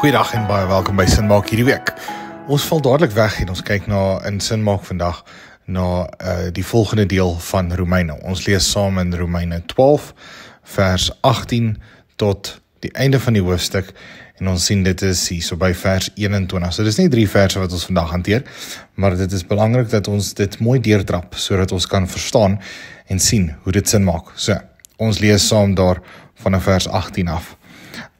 Goeiedag en baie welkom by Sinmaak hierdie week. Ons val dadelik weg en ons kyk in Sinmaak vandag na die volgende deel van Romeine. Ons lees saam in Romeine 12 vers 18 tot die einde van die hoofstuk en ons sien dit is hier so by vers 21. So dis nie 3 verse wat ons vandag hanteer, maar dit is belangrik dat ons dit mooi deurtrap sodat ons kan verstaan en sien hoe dit sin maak. So, ons lees saam daar van vers 18 af.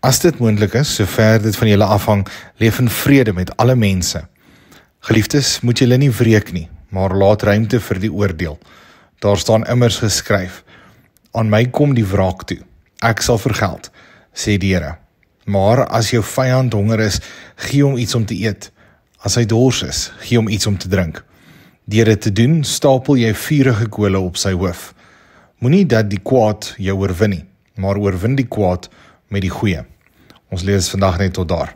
As dit moontlik is, sover dit van julle afhang, leef in vrede met alle mense. Geliefdes, moet julle nie wreek nie, maar laat ruimte vir die oordeel. Daar staan immers geskryf, aan my kom die wraak toe, ek sal vergeld, sê die Here. Maar as jou vyand honger is, gee hom iets om te eet. As hy dors is, gee hom iets om te drink. Deur dit te doen, stapel jy vurige kole op sy hoof. Moenie dat die kwaad jou oorwin nie, maar oorwin die kwaad met die goeie. Ons lees vandag net tot daar.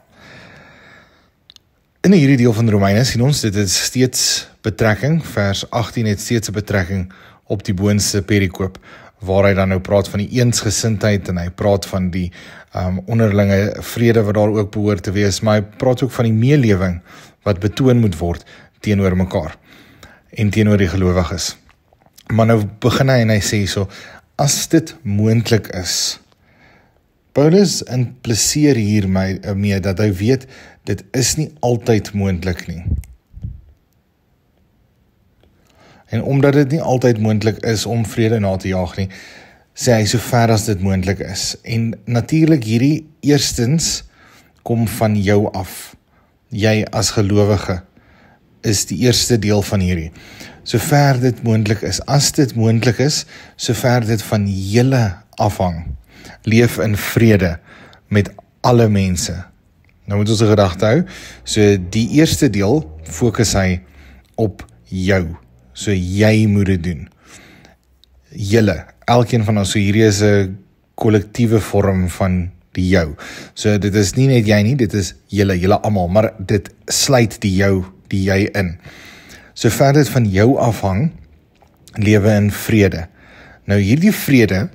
In hierdie deel van Romeine sien ons, dit is steeds betrekking, vers 18 het steeds 'n betrekking op die boonste perikoop, waar hy dan nou praat van die eensgesindheid en hy praat van die onderlinge vrede wat daar ook behoort te wees, maar hy praat ook van die meelewing wat betoon moet word teenoor mekaar en teenoor die gelowiges. Maar nou begin hy en hy sê so, as dit moontlik is, Paulus impliseer hiermee dat hy weet, dit is nie altyd moontlik nie. En omdat dit nie altyd moontlik is om vrede na te jaag nie, sê hy so ver as dit moontlik is. En natuurlik hierdie eerstens kom van jou af. Jy as gelowige is die eerste deel van hierdie. So ver dit moontlik is, as dit moontlik is, so ver dit van julle afhang. Leef in vrede met alle mense. Nou moet ons 'n gedagte hou, so die eerste deel fokus hy op jou, so jy moet dit doen. Julle, elkeen van ons, so hierdie is 'n kollektiewe vorm van die jou. So dit is nie net jy nie, dit is julle almal, maar dit sluit die jy in. So ver dit van jou afhang, lewe in vrede. Nou hierdie vrede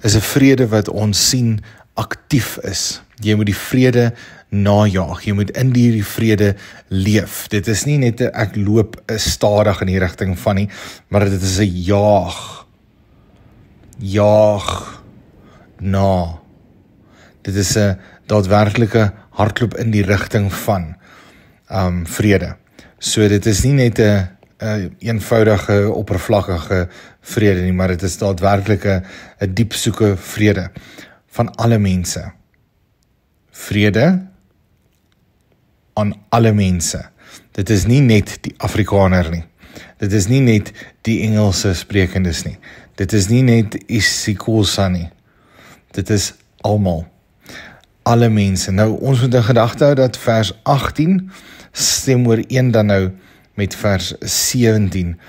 is 'n vrede wat ons sien aktief is. Jy moet die vrede najaag, jy moet in die vrede leef. Dit is nie net ek loop stadig in die rigting van nie, maar dit is 'n jaag na. Dit is 'n daadwerklike hardloop in die rigting van vrede. So dit is nie net 'n eenvoudige, oppervlakkige vrede nie, maar dit is daadwerklik 'n diep soeke vrede van alle mense. Vrede aan alle mense. Dit is nie net die Afrikaner nie. Dit is nie net die Engelse sprekendes nie. Dit is nie net isiXhosa nie. Dit is almal. Alle mense. Nou, ons moet in gedagte hou dat vers 18 stem ooreen dan nou met vers 17,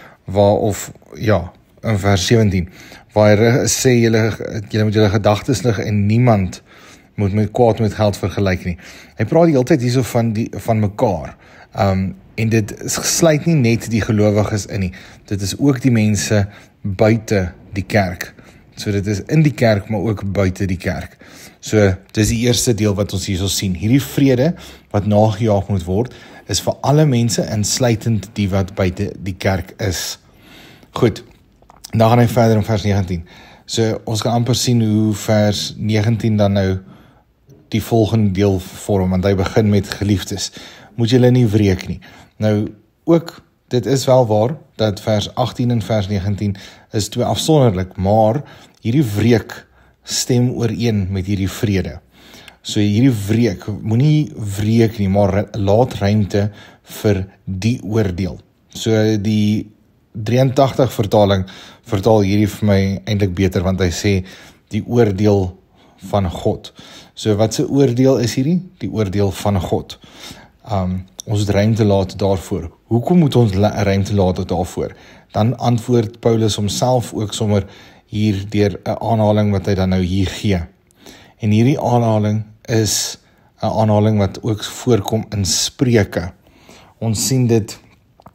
in vers 17, waar hy sê, julle moet julle gedagtes lig en niemand moet met kwaad met geld vergelyk nie. Hy praat die hele tyd hierso van mekaar, en dit sluit nie net die gelowiges in nie, dit is ook die mense buite die kerk. So dit is in die kerk, maar ook buite die kerk. So, dit is die eerste deel wat ons hierso sien. Hierdie vrede wat nagejaag moet word, is vir alle mense, insluitend die wat buite die kerk is. Goed, dan gaan hy verder in vers 19. So, ons kan amper sien hoe vers 19 dan nou die volgende deel vorm, want hy begin met geliefdes. Moet julle nie wreek nie. Nou, ook, dit is wel waar, dat vers 18 en vers 19 is 2 afsonderlik, maar hierdie wreek stem ooreen met hierdie vrede. So hierdie wreek, moenie wreek nie, maar laat ruimte vir die oordeel. So die 83 vertaling vertaal hierdie vir my eintlik beter, want hy sê die oordeel van God. So wat se oordeel is hierdie? Die oordeel van God. Ons het ruimte laat daarvoor. Hoekom moet ons ruimte laat daarvoor? Dan antwoord Paulus homself ook sommer hier deur 'n aanhaling wat hy dan nou hier gee. En hierdie aanhaling is 'n aanhaling wat ook voorkom in Spreuke. Ons sien dit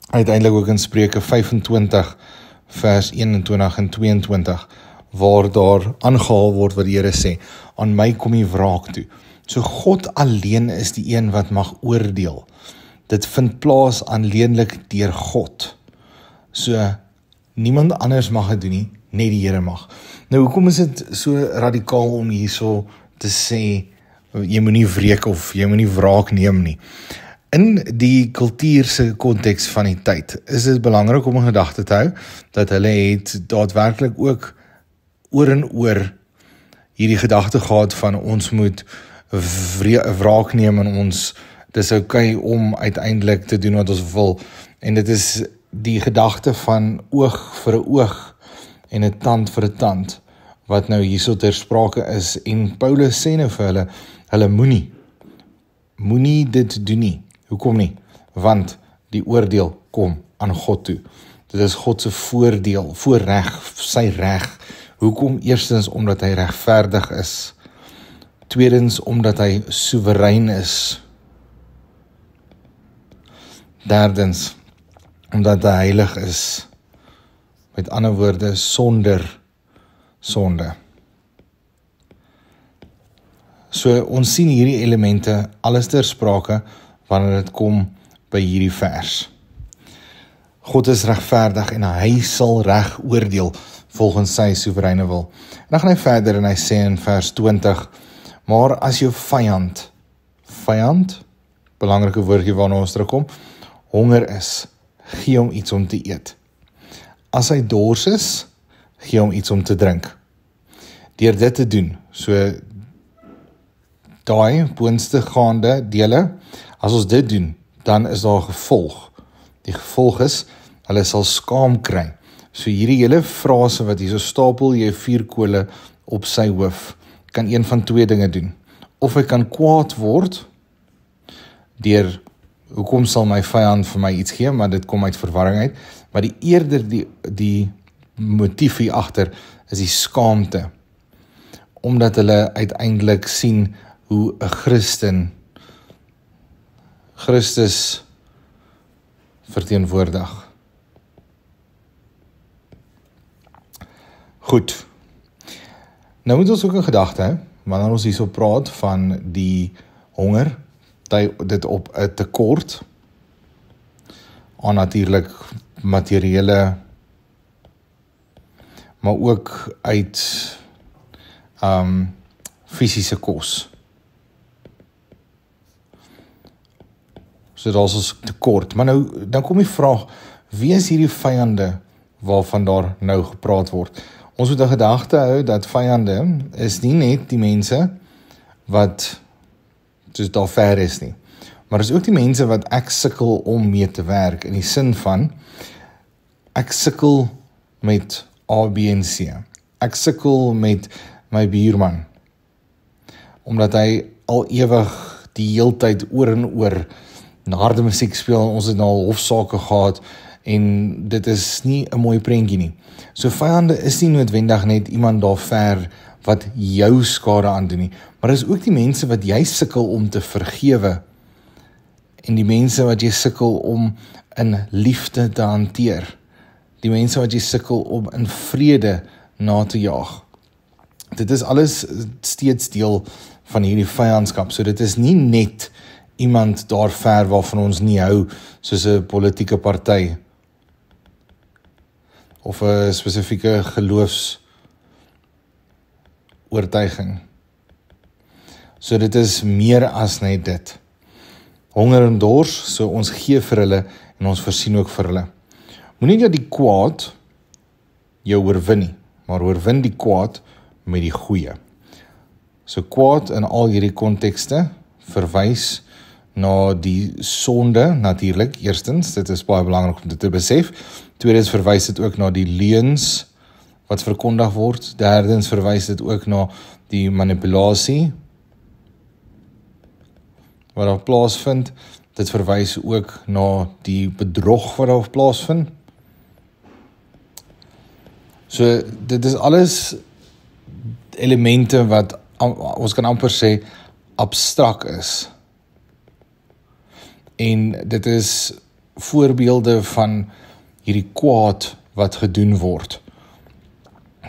uiteindelik ook in Spreuke 25 vers 21 en 22 waar daar aangehaal word wat die Here sê, aan my kom die wraak toe, So God alleen is die een wat mag oordeel. Dit vind plaas alleenlik deur God. So niemand anders mag dit doen nie, net die Here mag. Nou hoekom is dit so radikaal om hierso te sê jy moenie wreek of jy moenie wraak neem nie? In die kultuurse konteks van die tyd is dit belangrik om in gedagte te hou dat hulle het daadwerklik ook oor en oor hierdie gedagte gehad van ons moet wraak neem en ons dis okay om uiteindelik te doen wat ons wil. En dit is die gedagte van oog vir 'n oog en 'n tand vir 'n tand wat nou hierso ter sprake is. En Paulus sê nou vir hulle moenie dit doen nie. Hoekom nie? Want die oordeel kom aan God toe. Dit is God se voorreg, sy reg. Hoekom? Eerstens omdat hy regverdig is. Tweedens omdat hy soewerein is. Derdens omdat hy heilig is. Met ander woorde, sonder sonde. So ons sien hierdie elemente alles ter sprake wanneer dit kom by hierdie vers. God is regverdig en hy sal reg oordeel volgens sy soewereine wil. En dan gaan hy verder en hy sê in vers 20, maar as jou vyand, belangrike woordjie waarna ons terugkom, honger is, gee hom iets om te eet. As hy dors is, gee hom iets om te drink. Deur dit te doen, so daai boonste gaande dele, as ons dit doen, dan is daar 'n gevolg. Die gevolg is, hulle sal skaam kry. So hierdie hele frase wat hier so stapel jy vuurkole op sy hoof, kan een van twee dinge doen. Of hy kan kwaad word, deur, hoekom sal my vyand vir my iets gee, maar dit kom uit verwarring uit, maar eerder die motief hier agter is die skaamte, omdat hulle uiteindelik sien hoe 'n Christus verteenwoordig. Goed. Nou moet ons ook in gedagte hou, wanneer ons hierso praat van die honger, dit op 'n tekort aan natuurlik materiële, maar ook uit fisiese kos. So daar is ons tekort. Maar nou, dan kom die vraag, wie is hierdie vyande waarvan daar nou gepraat word? Ons moet in gedagte hou dat vyande is nie net die mense wat soos daar ver is nie, maar is ook die mense wat ek sukkel om mee te werk, in die sin van, ek sukkel met A, B en C. Ek sukkel met my buurman, omdat hy al ewig die heeltyd oor en oor harde musiek speel, en ons het nou al hofsaake gehad, en dit is nie 'n mooi prentjie nie. So vyande is nie noodwendig net iemand daar ver wat jou skade aandoen nie, maar is ook die mense wat jy sukkel om te vergewe, en die mense wat jy sukkel om in liefde te hanteer, die mense wat jy sukkel om in vrede na te jaag. Dit is alles steeds deel van hierdie vyandskap, so dit is nie net iemand daar ver waarvan ons nie hou, soos 'n politieke party, of 'n spesifieke geloofsoortuiging. So dit is meer as net dit. Honger en dors, so ons gee vir hulle, en ons voorsien ook vir hulle. Moenie dat die kwaad jou oorwin nie, maar oorwin die kwaad met die goeie. So kwaad in al hierdie kontekste verwys na die sonde natuurlik. Eerstens, dit is baie belangrik om dit te besef. Tweedens verwys dit ook na die leuns wat verkondig word. Derdens verwys dit ook na die manipulasie wat daar plaasvind. Dit verwys ook na die bedrog wat daar plaasvind. So dit is alles elemente wat ons kan amper sê abstrak is. En dit is voorbeelde van hierdie kwaad wat gedoen word.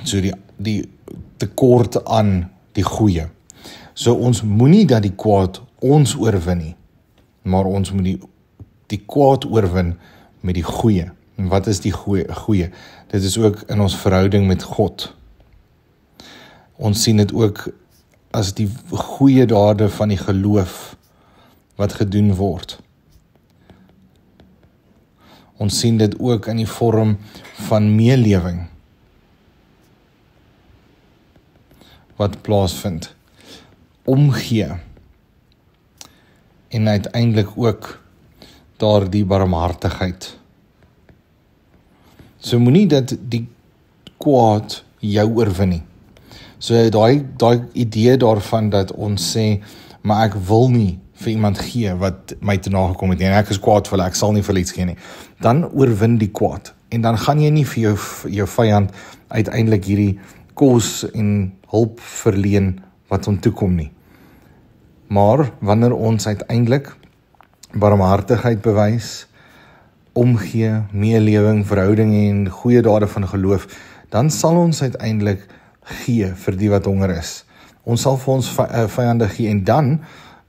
So die tekort aan die goeie. So ons moenie dat die kwaad ons oorwin nie, maar ons moet die kwaad oorwin met die goeie. En wat is die goeie? Dit is ook in ons verhouding met God. Ons sien dit ook as die goeie dade van die geloof wat gedoen word. Ons sien dit ook in die vorm van meelewing wat plaasvind. Omgee en uiteindelik ook daardie barmhartigheid. So moenie dat die kwaad jou oorwin nie. So daai idee daarvan dat ons sê, maar ek wil nie vir iemand gee wat my te nagekom het nie, en ek is kwaad vir hulle, ek sal nie vir hulle iets gee nie. Dan oorwin die kwaad. En dan gaan jy nie vir jou vyand uiteindelik hierdie kos en hulp verleen wat hom toekom nie. Maar wanneer ons uiteindelik barmhartigheid bewys, omgee, meelewing, verhouding en goeie dade van geloof, dan sal ons uiteindelik gee vir die wat honger is. Ons sal vir ons vyande gee en dan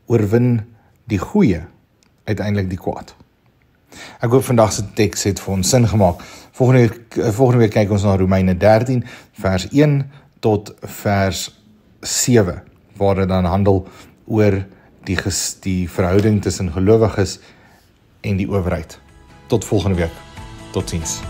oorwin die goeie uiteindelik die kwaad. Ek hoop vandag se teks het vir ons sin gemaak. Volgende week kyk ons na Romeine 13 vers 1 tot vers 7 waar dit dan handel oor die verhouding tussen gelowiges en die owerheid. Tot volgende week. Totsiens.